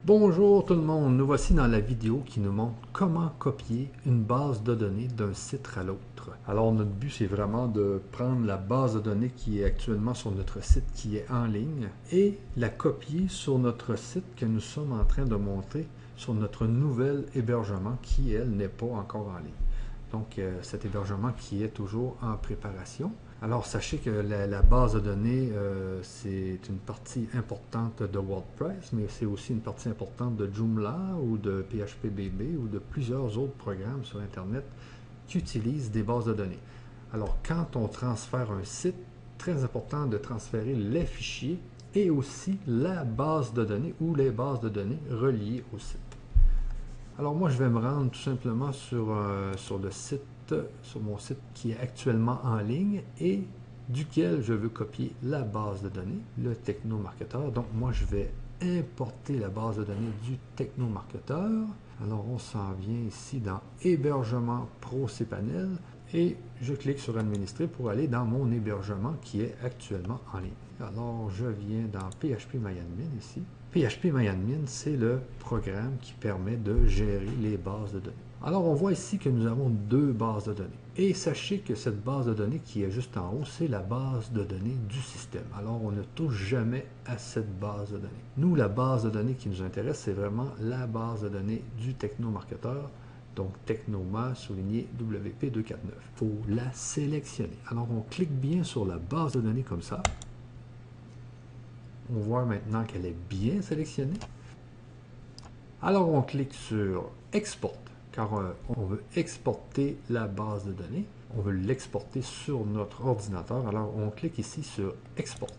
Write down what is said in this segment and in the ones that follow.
Bonjour tout le monde, nous voici dans la vidéo qui nous montre comment copier une base de données d'un site à l'autre. Alors notre but c'est vraiment de prendre la base de données qui est actuellement sur notre site qui est en ligne et la copier sur notre site que nous sommes en train de monter sur notre nouvel hébergement qui elle n'est pas encore en ligne. Donc cet hébergement qui est toujours en préparation. Alors sachez que la base de données, c'est une partie importante de WordPress, mais c'est aussi une partie importante de Joomla ou de PHPBB ou de plusieurs autres programmes sur Internet qui utilisent des bases de données. Alors quand on transfère un site, très important de transférer les fichiers et aussi la base de données ou les bases de données reliées au site. Alors moi je vais me rendre tout simplement sur le site, sur mon site qui est actuellement en ligne et duquel je veux copier la base de données, le Technomarketer. Donc moi je vais importer la base de données du Technomarketer. Alors on s'en vient ici dans Hébergement Pro cPanel et je clique sur Administrer pour aller dans mon hébergement qui est actuellement en ligne. Alors je viens dans PHPMyAdmin ici. PHPMyAdmin, c'est le programme qui permet de gérer les bases de données. Alors on voit ici que nous avons deux bases de données. Et sachez que cette base de données qui est juste en haut, c'est la base de données du système. Alors on ne touche jamais à cette base de données. Nous, la base de données qui nous intéresse, c'est vraiment la base de données du Technomarketer. Donc Technoma souligné WP249. Il faut la sélectionner. Alors on clique bien sur la base de données comme ça. On voit maintenant qu'elle est bien sélectionnée. Alors on clique sur Export, car on veut exporter la base de données. On veut l'exporter sur notre ordinateur. Alors on clique ici sur Export.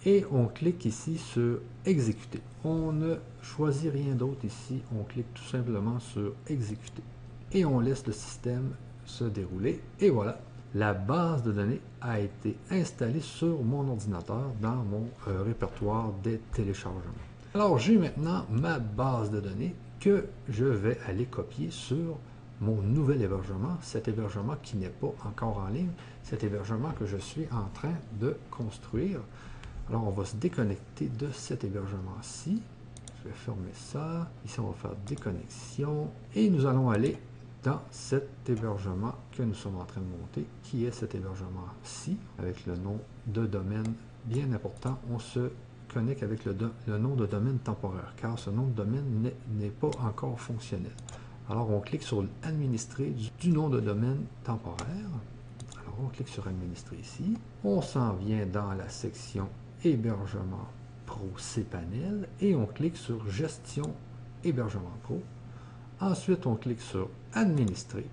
Et on clique ici sur Exécuter. On ne choisit rien d'autre ici. On clique tout simplement sur Exécuter. Et on laisse le système se dérouler. Et voilà. La base de données a été installée sur mon ordinateur dans mon répertoire des téléchargements. Alors, j'ai maintenant ma base de données que je vais aller copier sur mon nouvel hébergement, cet hébergement qui n'est pas encore en ligne, cet hébergement que je suis en train de construire. Alors, on va se déconnecter de cet hébergement-ci. Je vais fermer ça. Ici, on va faire déconnexion et nous allons aller dans cet hébergement que nous sommes en train de monter, qui est cet hébergement-ci, avec le nom de domaine bien important. On se connecte avec le nom de domaine temporaire, car ce nom de domaine n'est pas encore fonctionnel. Alors, on clique sur Administrer du nom de domaine temporaire. Alors, on clique sur Administrer ici. On s'en vient dans la section Hébergement Pro cPanel et on clique sur Gestion Hébergement Pro. Ensuite, on clique sur Administrer.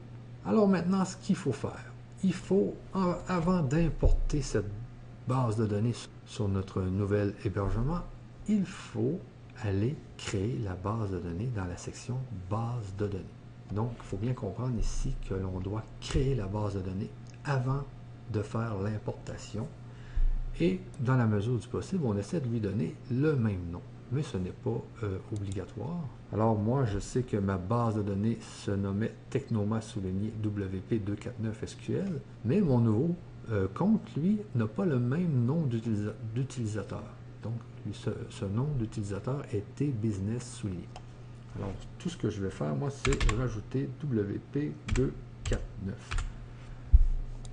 Alors maintenant, ce qu'il faut faire, il faut, avant d'importer cette base de données sur notre nouvel hébergement, il faut aller créer la base de données dans la section Base de données. Donc, il faut bien comprendre ici que l'on doit créer la base de données avant de faire l'importation. Et dans la mesure du possible, on essaie de lui donner le même nom. Mais ce n'est pas obligatoire. Alors moi, je sais que ma base de données se nommait Technoma souligné WP249 SQL, mais mon nouveau compte, lui, n'a pas le même nom d'utilisateur. Donc, ce nom d'utilisateur est T-Business souligné. Alors, tout ce que je vais faire, moi, c'est rajouter WP249.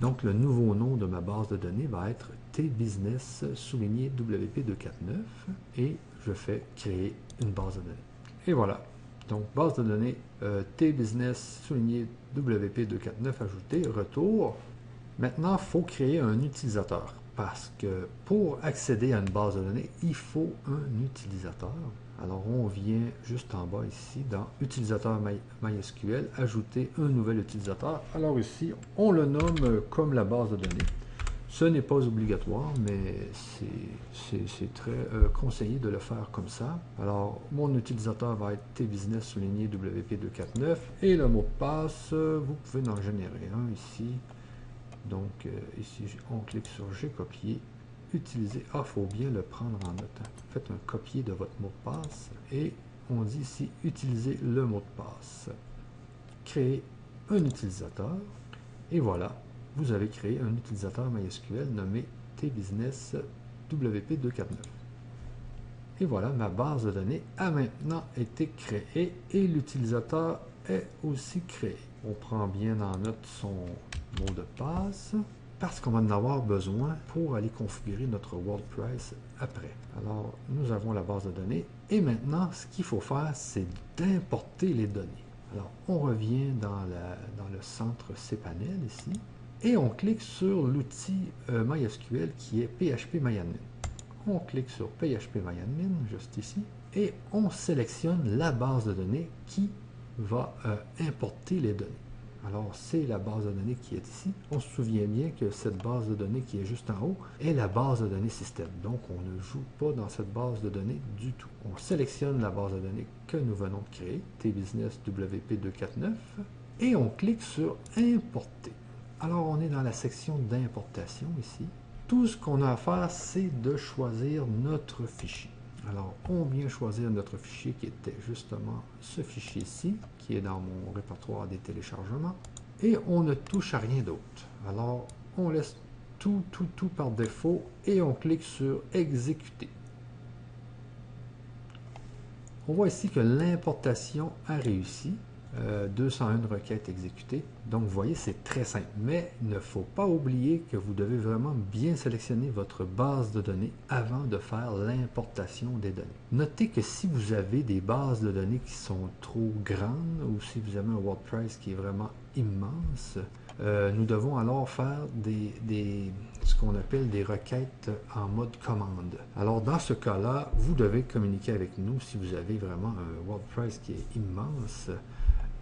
Donc, le nouveau nom de ma base de données va être T-Business souligné WP249 et je fais créer une base de données. Et voilà. Donc, base de données T-Business souligné WP249 ajouté, retour. Maintenant, il faut créer un utilisateur parce que pour accéder à une base de données, il faut un utilisateur. Alors, on vient juste en bas ici dans Utilisateur MySQL, ajouter un nouvel utilisateur. Alors ici, on le nomme comme la base de données. Ce n'est pas obligatoire, mais c'est très conseillé de le faire comme ça. Alors, mon utilisateur va être tbusiness souligné WP249 et le mot de passe, vous pouvez en générer un ici. Donc, ici, on clique sur J'ai copié. Utiliser. Ah, il faut bien le prendre en note. Faites un copier de votre mot de passe et on dit ici utiliser le mot de passe. Créer un utilisateur et voilà, vous avez créé un utilisateur MySQL nommé tbusiness WP249. Et voilà, ma base de données a maintenant été créée et l'utilisateur est aussi créé. On prend bien en note son mot de passe parce qu'on va en avoir besoin pour aller configurer notre WordPress après. Alors, nous avons la base de données et maintenant, ce qu'il faut faire, c'est d'importer les données. Alors, on revient dans le centre cPanel ici et on clique sur l'outil MySQL qui est PHPMyAdmin. On clique sur PHPMyAdmin, juste ici, et on sélectionne la base de données qui va importer les données. Alors, c'est la base de données qui est ici. On se souvient bien que cette base de données qui est juste en haut est la base de données système. Donc, on ne joue pas dans cette base de données du tout. On sélectionne la base de données que nous venons de créer, tbusiness WP249, et on clique sur Importer. Alors, on est dans la section d'importation ici. Tout ce qu'on a à faire, c'est de choisir notre fichier. Alors, on vient choisir notre fichier qui était justement ce fichier ici, qui est dans mon répertoire des téléchargements, et on ne touche à rien d'autre. Alors, on laisse tout par défaut et on clique sur Exécuter. On voit ici que l'importation a réussi. 201 requêtes exécutées. Donc, vous voyez, c'est très simple. Mais il ne faut pas oublier que vous devez vraiment bien sélectionner votre base de données avant de faire l'importation des données. Notez que si vous avez des bases de données qui sont trop grandes ou si vous avez un WordPress qui est vraiment immense, nous devons alors faire ce qu'on appelle des requêtes en mode commande. Alors, dans ce cas-là, vous devez communiquer avec nous si vous avez vraiment un WordPress qui est immense.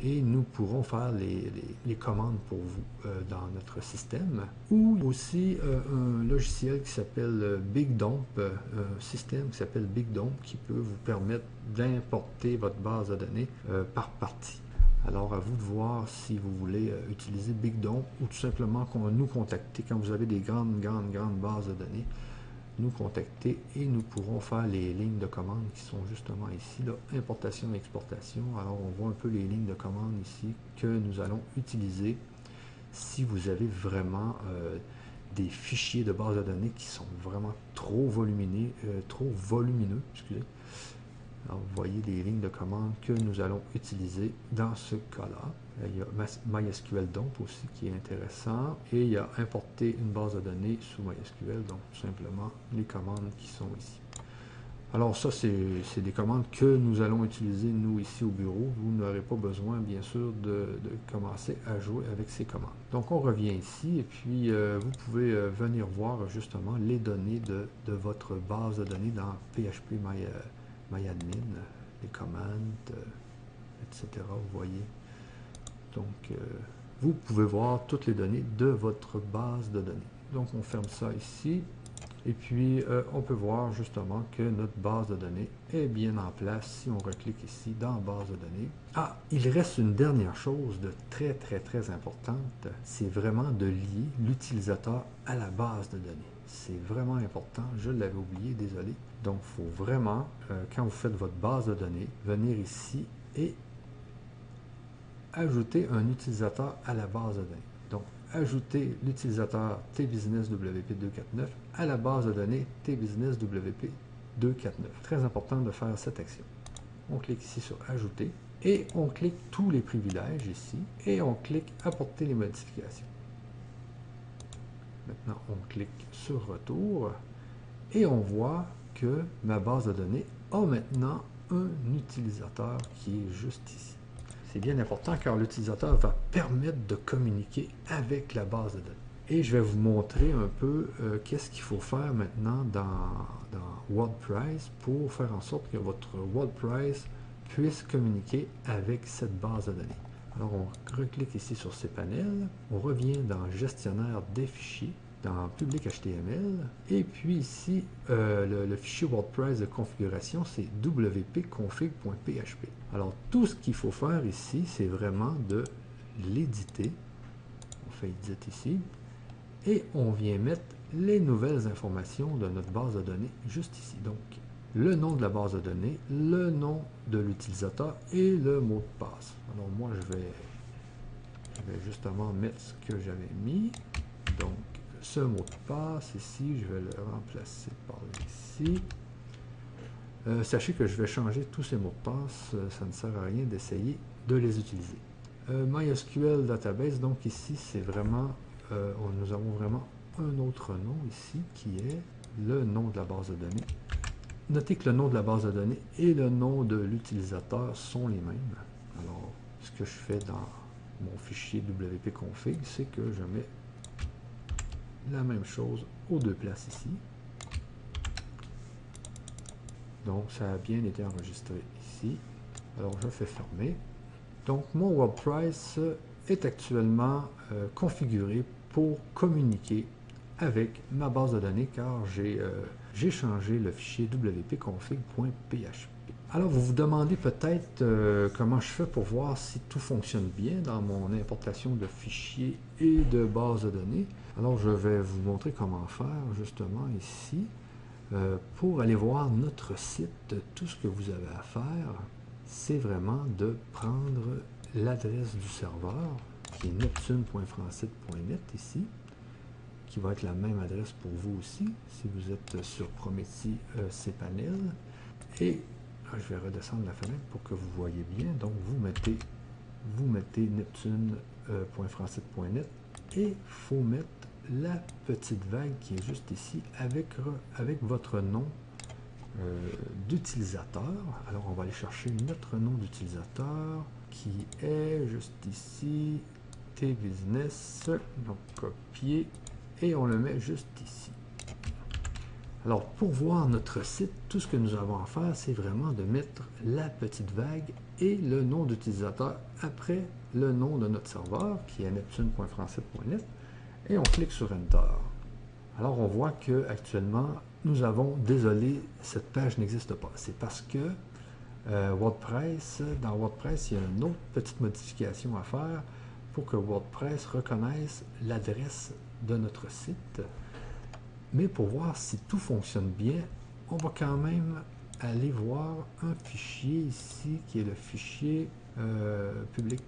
Et nous pourrons faire les commandes pour vous dans notre système. Ou aussi un logiciel qui s'appelle BigDump, un système qui s'appelle BigDump qui peut vous permettre d'importer votre base de données par partie. Alors, à vous de voir si vous voulez utiliser BigDump ou tout simplement nous contacter quand vous avez des grandes bases de données. Nous contacter et nous pourrons faire les lignes de commande qui sont justement ici, là, importation et exportation. Alors, on voit un peu les lignes de commande ici que nous allons utiliser si vous avez vraiment des fichiers de base de données qui sont vraiment trop volumineux, excusez. Alors, vous voyez les lignes de commande que nous allons utiliser dans ce cas-là. Il y a MySQL Dump aussi qui est intéressant. Et il y a importer une base de données sous MySQL, donc tout simplement les commandes qui sont ici. Alors ça, c'est des commandes que nous allons utiliser nous ici au bureau. Vous n'aurez pas besoin, bien sûr, de commencer à jouer avec ces commandes. Donc on revient ici et puis vous pouvez venir voir justement les données de votre base de données dans PHPMyAdmin, les commandes, etc. Vous voyez. Donc, vous pouvez voir toutes les données de votre base de données. Donc, on ferme ça ici. Et puis, on peut voir justement que notre base de données est bien en place. Si on reclique ici dans base de données. Ah, il reste une dernière chose de très importante. C'est vraiment de lier l'utilisateur à la base de données. C'est vraiment important. Je l'avais oublié, désolé. Donc, il faut vraiment, quand vous faites votre base de données, venir ici et ajouter un utilisateur à la base de données. Donc, ajouter l'utilisateur tbusiness WP249 à la base de données tbusiness WP249. Très important de faire cette action. On clique ici sur Ajouter et on clique tous les privilèges ici et on clique Apporter les modifications. Maintenant, on clique sur Retour et on voit que ma base de données a maintenant un utilisateur qui est juste ici. C'est bien important car l'utilisateur va permettre de communiquer avec la base de données. Et je vais vous montrer un peu qu'est-ce qu'il faut faire maintenant dans WordPress pour faire en sorte que votre WordPress puisse communiquer avec cette base de données. Alors, on reclique ici sur cPanel, on revient dans Gestionnaire des fichiers, dans Public HTML, et puis ici, le fichier WordPress de configuration, c'est wp-config.php. Alors, tout ce qu'il faut faire ici, c'est vraiment de l'éditer. On fait Edit ici, et on vient mettre les nouvelles informations de notre base de données juste ici. Donc, le nom de la base de données, le nom de l'utilisateur et le mot de passe. Alors, moi, je vais justement mettre ce que j'avais mis. Donc, ce mot de passe ici, je vais le remplacer par ici. Sachez que je vais changer tous ces mots de passe, ça ne sert à rien d'essayer de les utiliser. MySQL Database, donc ici c'est vraiment, nous avons vraiment un autre nom ici qui est le nom de la base de données. Notez que le nom de la base de données et le nom de l'utilisateur sont les mêmes. Alors, ce que je fais dans mon fichier wp-config, c'est que je mets la même chose aux deux places ici. Donc, ça a bien été enregistré ici. Alors, je fais fermer. Donc, mon WordPress est actuellement configuré pour communiquer avec ma base de données car j'ai changé le fichier wp-config.php. Alors, vous vous demandez peut-être comment je fais pour voir si tout fonctionne bien dans mon importation de fichiers et de bases de données. Alors, je vais vous montrer comment faire justement ici. Pour aller voir notre site, tout ce que vous avez à faire, c'est vraiment de prendre l'adresse du serveur, qui est neptune.francite.net ici, qui va être la même adresse pour vous aussi, si vous êtes sur Prometheus cPanel. Et je vais redescendre la fenêtre pour que vous voyez bien. Donc, vous mettez neptune.francite.net et il faut mettre la petite vague qui est juste ici avec votre nom d'utilisateur. Alors, on va aller chercher notre nom d'utilisateur qui est juste ici, tbusiness. Donc, copier et on le met juste ici. Alors, pour voir notre site, tout ce que nous avons à faire, c'est vraiment de mettre la petite vague et le nom d'utilisateur après le nom de notre serveur, qui est neptune.francite.net, et on clique sur Enter. Alors, on voit que actuellement, nous avons, désolé, cette page n'existe pas. C'est parce que WordPress, dans WordPress, il y a une autre petite modification à faire pour que WordPress reconnaisse l'adresse de notre site. Mais pour voir si tout fonctionne bien, on va quand même aller voir un fichier ici qui est le fichier public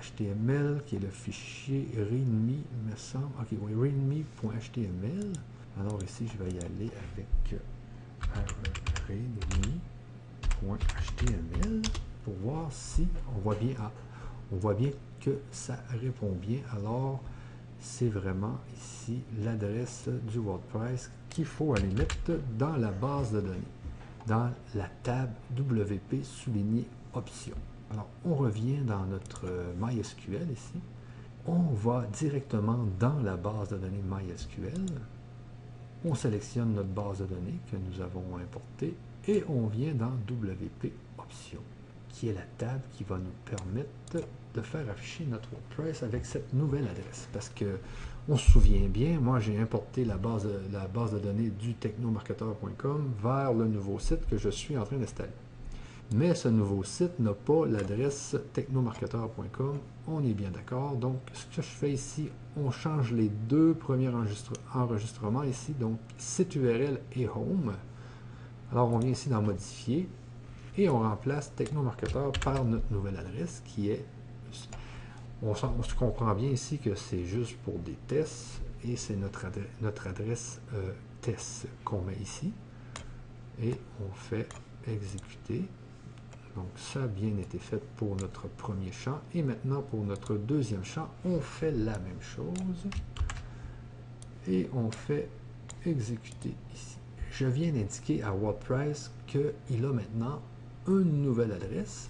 HTML, qui est le fichier README, me semble. Ok, oui, README.html. Alors ici, je vais y aller avec README.html pour voir si on voit bien. Ah, on voit bien que ça répond bien. Alors, c'est vraiment ici l'adresse du WordPress qu'il faut aller mettre dans la base de données, dans la table WP souligné options. Alors, on revient dans notre MySQL ici. On va directement dans la base de données MySQL. On sélectionne notre base de données que nous avons importée et on vient dans WP options, qui est la table qui va nous permettre de faire afficher notre WordPress avec cette nouvelle adresse. Parce que on se souvient bien, moi j'ai importé la base de données du technomarketeur.com vers le nouveau site que je suis en train d'installer. Mais ce nouveau site n'a pas l'adresse technomarketeur.com, on est bien d'accord. Donc ce que je fais ici, on change les deux premiers enregistrements ici, donc site URL et home. Alors on vient ici dans modifier et on remplace technomarketeur par notre nouvelle adresse qui est, on se comprend bien ici que c'est juste pour des tests et c'est notre adresse test qu'on met ici et on fait exécuter. Donc ça a bien été fait pour notre premier champ et maintenant pour notre deuxième champ on fait la même chose et on fait exécuter ici. Je viens d'indiquer à WordPress qu'il a maintenant une nouvelle adresse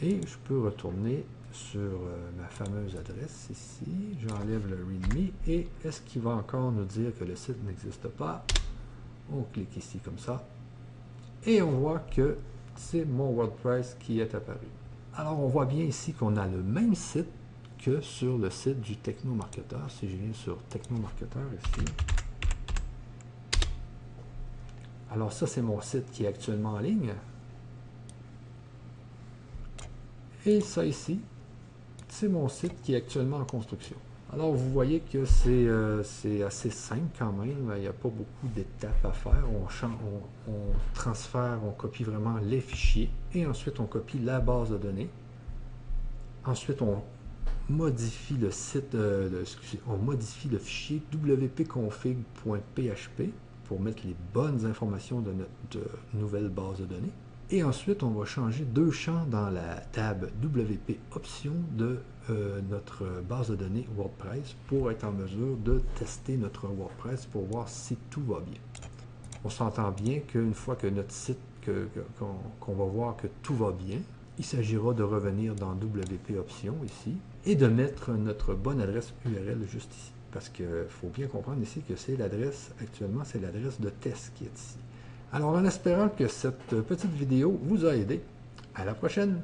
et je peux retourner sur ma fameuse adresse ici, j'enlève le README et est-ce qu'il va encore nous dire que le site n'existe pas? On clique ici comme ça et on voit que c'est mon WordPress qui est apparu. Alors on voit bien ici qu'on a le même site que sur le site du Technomarketeur. Si je viens sur Technomarketeur ici, alors ça c'est mon site qui est actuellement en ligne. Et ça ici, c'est mon site qui est actuellement en construction. Alors vous voyez que c'est assez simple quand même, il n'y a pas beaucoup d'étapes à faire, on transfère, on copie vraiment les fichiers et ensuite on copie la base de données. Ensuite on modifie le site, on modifie le fichier wp-config.php pour mettre les bonnes informations de notre nouvelle base de données. Et ensuite, on va changer 2 champs dans la table WP Options de notre base de données WordPress pour être en mesure de tester notre WordPress pour voir si tout va bien. On s'entend bien qu'une fois que notre site, qu'on va voir que tout va bien, il s'agira de revenir dans WP Options ici et de mettre notre bonne adresse URL juste ici. Parce qu'il faut bien comprendre ici que c'est l'adresse, actuellement, c'est l'adresse de test qui est ici. Alors, en espérant que cette petite vidéo vous a aidé, à la prochaine!